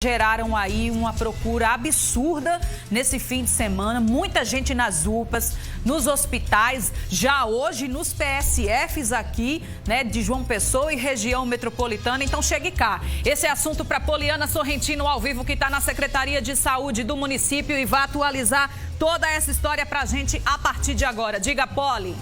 Geraram aí uma procura absurda nesse fim de semana, muita gente nas UPAs, nos hospitais, já hoje nos PSFs aqui, né, de João Pessoa e região metropolitana. Então chegue cá. Esse é assunto para Poliana Sorrentino ao vivo, que está na Secretaria de Saúde do município e vai atualizar toda essa história para a gente a partir de agora. Diga, Poli.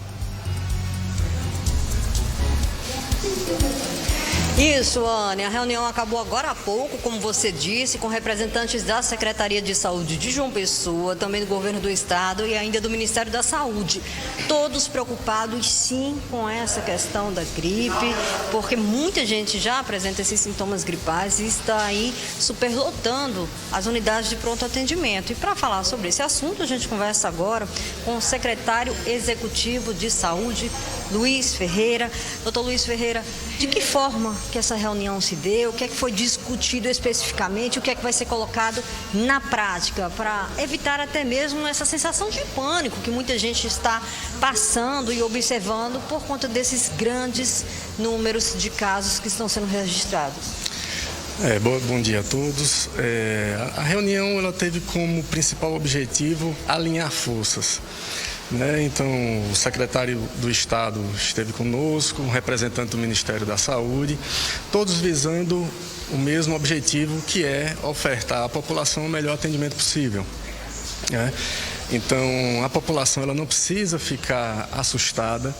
Isso, Anne. A reunião acabou agora há pouco, como você disse, com representantes da Secretaria de Saúde de João Pessoa, também do Governo do Estado e ainda do Ministério da Saúde. Todos preocupados, sim, com essa questão da gripe, porque muita gente já apresenta esses sintomas gripais e está aí superlotando as unidades de pronto atendimento. E para falar sobre esse assunto, a gente conversa agora com o secretário executivo de Saúde, Luiz Ferreira. Doutor Luiz Ferreira, de que forma que essa reunião se deu? O que é que foi discutido especificamente? O que é que vai ser colocado na prática para evitar até mesmo essa sensação de pânico que muita gente está passando e observando por conta desses grandes números de casos que estão sendo registrados? Bom dia a todos. A reunião ela teve como principal objetivo alinhar forças. Então, o secretário do Estado esteve conosco, um representante do Ministério da Saúde, todos visando o mesmo objetivo, que é ofertar à população o melhor atendimento possível. Então, a população ela não precisa ficar assustada.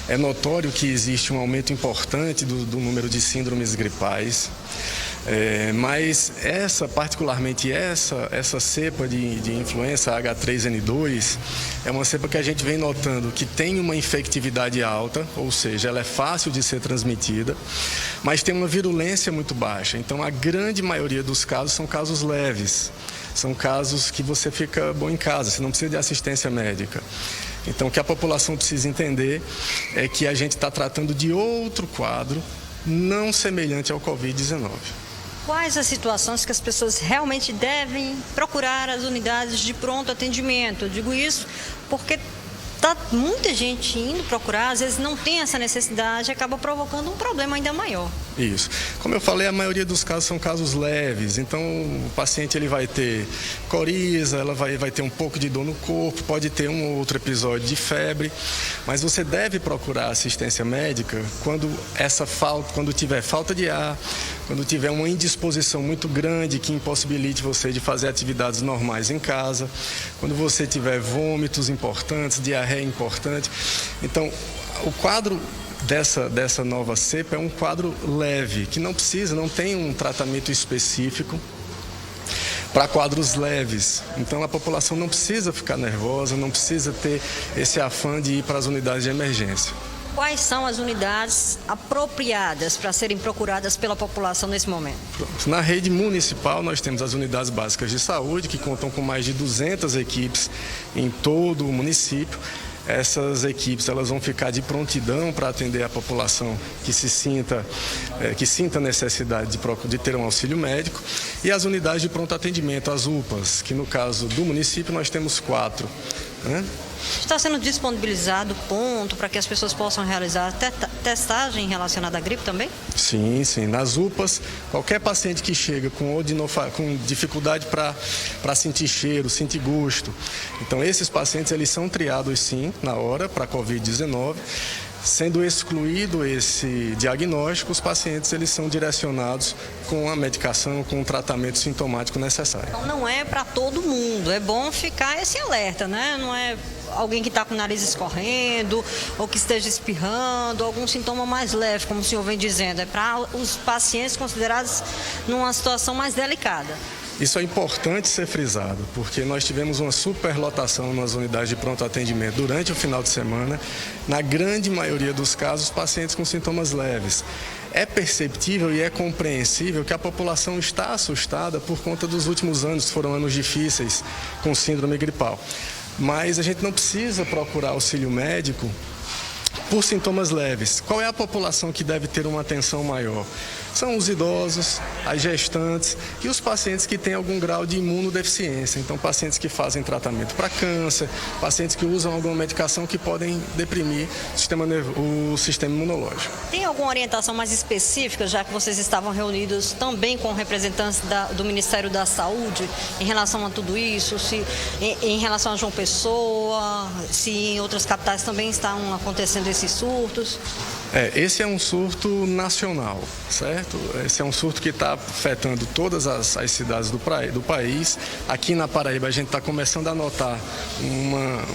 É notório que existe um aumento importante do número de síndromes gripais. Mas particularmente essa cepa de influenza H3N2 é uma cepa que a gente vem notando que tem uma infectividade alta, ou seja, ela é fácil de ser transmitida, mas tem uma virulência muito baixa. Então, a grande maioria dos casos são casos leves, são casos que você fica bom em casa, você não precisa de assistência médica. Então, o que a população precisa entender é que a gente está tratando de outro quadro não semelhante ao Covid-19. Quais as situações que as pessoas realmente devem procurar as unidades de pronto atendimento? Eu digo isso porque está muita gente indo procurar, às vezes não tem essa necessidade e acaba provocando um problema ainda maior. Isso. Como eu falei, a maioria dos casos são casos leves, então o paciente ele vai ter coriza, ela vai ter um pouco de dor no corpo, pode ter um ou outro episódio de febre, mas você deve procurar assistência médica quando tiver falta de ar, quando tiver uma indisposição muito grande que impossibilite você de fazer atividades normais em casa, quando você tiver vômitos importantes, diarreia importante. Então, o quadro dessa nova cepa é um quadro leve, que não tem um tratamento específico para quadros leves. Então, a população não precisa ficar nervosa, não precisa ter esse afã de ir para as unidades de emergência. Quais são as unidades apropriadas para serem procuradas pela população nesse momento? Na rede municipal, nós temos as unidades básicas de saúde, que contam com mais de 200 equipes em todo o município. Essas equipes elas vão ficar de prontidão para atender a população que sinta necessidade de ter um auxílio médico. E as unidades de pronto atendimento, as UPAs, que no caso do município nós temos 4. Está sendo disponibilizado ponto para que as pessoas possam realizar testagem relacionada à gripe também? Sim. Nas UPAs, qualquer paciente que chega com dificuldade para sentir cheiro, sentir gosto. Então, esses pacientes eles são triados, sim, na hora para a Covid-19. Sendo excluído esse diagnóstico, os pacientes eles são direcionados com a medicação, com o tratamento sintomático necessário. Então não é para todo mundo, é bom ficar esse alerta, né? Não é alguém que está com o nariz escorrendo ou que esteja espirrando, algum sintoma mais leve, como o senhor vem dizendo. É para os pacientes considerados numa situação mais delicada. Isso é importante ser frisado, porque nós tivemos uma superlotação nas unidades de pronto atendimento durante o final de semana. Na grande maioria dos casos, pacientes com sintomas leves. É perceptível e é compreensível que a população está assustada por conta dos últimos anos, que foram anos difíceis com síndrome gripal. Mas a gente não precisa procurar auxílio médico por sintomas leves. Qual é a população que deve ter uma atenção maior? são os idosos, as gestantes e os pacientes que têm algum grau de imunodeficiência. Então, pacientes que fazem tratamento para câncer, pacientes que usam alguma medicação que podem deprimir o sistema imunológico. Tem alguma orientação mais específica, já que vocês estavam reunidos também com representantes do Ministério da Saúde, em relação a tudo isso, se em relação a João Pessoa, se em outras capitais também estão acontecendo esses surtos? Esse é um surto nacional, certo? Esse é um surto que está afetando todas as cidades do país. Aqui na Paraíba a gente está começando a notar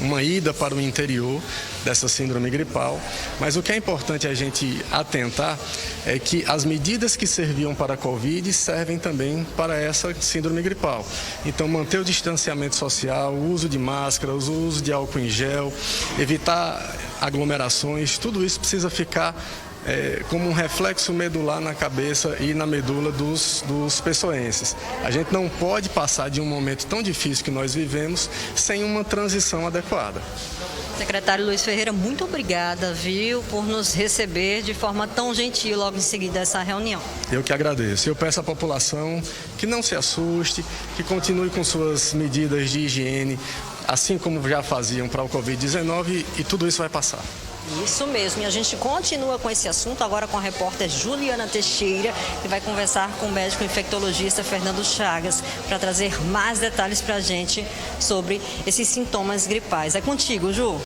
uma ida para o interior dessa síndrome gripal, mas o que é importante a gente atentar é que as medidas que serviam para a Covid servem também para essa síndrome gripal. Então, manter o distanciamento social, o uso de máscaras, o uso de álcool em gel, evitar aglomerações, tudo isso precisa ficar como um reflexo medular na cabeça e na medula dos pessoenses. A gente não pode passar de um momento tão difícil que nós vivemos sem uma transição adequada. Secretário Luiz Ferreira, muito obrigada, viu, por nos receber de forma tão gentil logo em seguida essa reunião. Eu que agradeço. Eu peço à população que não se assuste, que continue com suas medidas de higiene, assim como já faziam para o Covid-19, e tudo isso vai passar. Isso mesmo, e a gente continua com esse assunto agora com a repórter Juliana Teixeira, que vai conversar com o médico infectologista Fernando Chagas para trazer mais detalhes para a gente sobre esses sintomas gripais. É contigo, Ju.